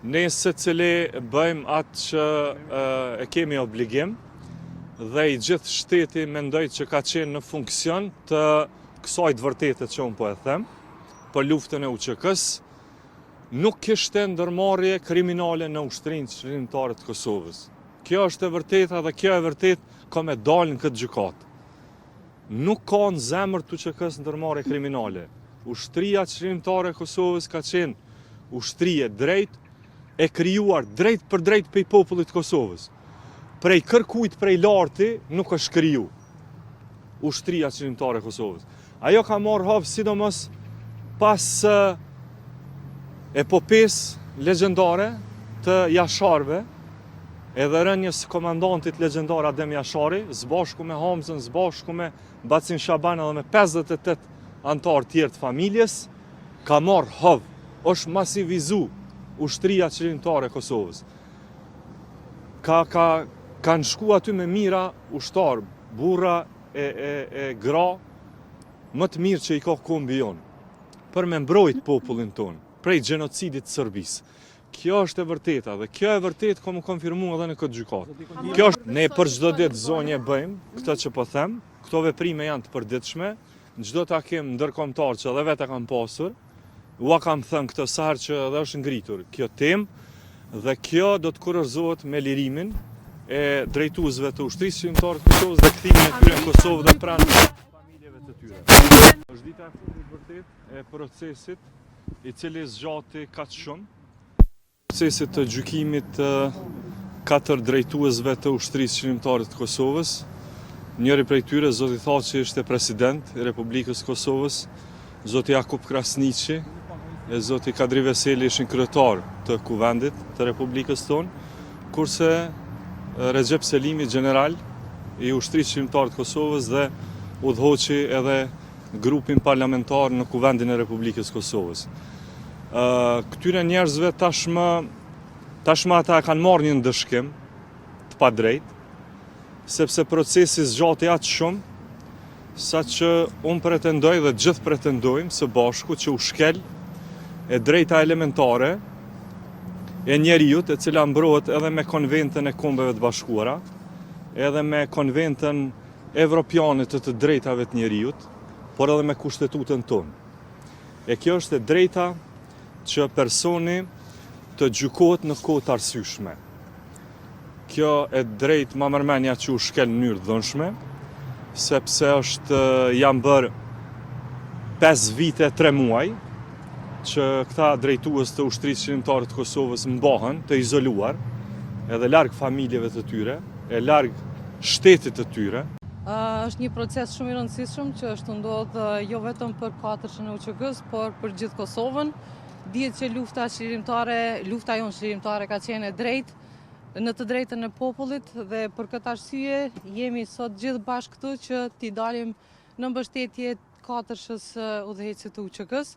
Ne secili bëjmë atë që e kemi obligim dhe i gjithë shteti mendoj që ka qenë në funksion të kësaj të vërtetet që unë po e them, për luftën e UÇK-s, nuk kishte ndërmarrje kriminale në Ushtrinë Qëllimtare të Kosovës. Kjo është e vërteta dhe kjo e vërtet ka me dalë në këtë gjykatë. Nuk ka në zemër të UÇK-s ndërmarrje kriminale. Ushtria Qëllimtare e Kosovës ka qenë ushtrie drejt, e krijuar drejt për drejt prej popullit të Kosovës. Prej kërkujt prej larti nuk është kriju Ushtria Qëllimtare e Kosovës. Ajo ka marrë hap sidomos pas epopes legjendare të Jasharëve, edhe rënjes komandantit legjendar Adem Jashari, zbashku me Hamzën, zbashku me Bacin Shaban edhe me 58 antar tjerë të familjes, ka marrë hap, është masivizu Ushtria Qëllimtare e Kosovës. Kanë shku aty me mira ushtar, burra e gra, më të mirë që i ka kombi jonë, për me mbrojt popullin tonë, prej gjenocidit të Serbisë. Kjo është e vërteta dhe kjo e vërtet ka më konfirmu edhe në këtë gjykatë. Ne për çdo ditë zonje bëjmë, këtë që po them, këto veprime janë të përditshme, në çdo takim ndërkombëtar që edhe vetë kam pasur, ua kam thënë këtë sa herë që edhe është ngritur kjo temë dhe kjo do të kurorëzohet me lirimin e drejtuesve të Ushtrisë Qëllimtare të Kosovës dhe kthimin e tyre në Kosovë dhe pranë familjeve të tyre. Është dita e fundit vërtet e procesit i cili zgjati kaq shumë. Procesit të gjykimit të 4 drejtuesve të Ushtrisë Qëllimtare të Kosovës. Njëri prej tyre, zoti Thaçi, ishte president i Republikës Kosovës, zoti Jakub Krasniqi e zoti Kadri Veseli ishin kryetar të kuvendit të Republikës tonë, kurse Recep Selimi, general i Ushtrisë Qëllimtare të Kosovës dhe udhëhoqi edhe grupin parlamentar në kuvendin e Republikës Kosovës. Këtyre njerëzve tashmë ata kanë marrë një ndëshkim të padrejtë, sepse procesi zgjati aq shumë, sa që unë pretendoj dhe gjithë pretendojmë së bashku që u shkel e drejta elementare e njeriut, e cila mbrohet edhe me konventën e kombeve të bashkuara, edhe me konventën evropiane të drejtave të njeriut, por edhe me kushtetutën tonë. E kjo është e drejta që personi të gjykohet në kohë të arsyeshme. Kjo e drejt ma mërmenja që u shkel në mënyrë dhënshme, sepse janë bërë 5 vite 3 muaj që këta drejtues të Ushtrisë Qëllimtare të Kosovës mbahen të izoluar, edhe larg familjeve të tyre, e larg shtetit të tyre. Është një proces shumë i rëndësishëm që është ndodhur jo vetëm për 4 në UÇK-s, por për gjithë Kosovën. Dihet që lufta jonë qëllimtare ka qenë e drejtë, në të drejtën e popullit dhe për këtë arsye jemi sot gjithë bashkë këtu që t'i dalim në mbështetje 4 udhëheqësit të UÇK-s.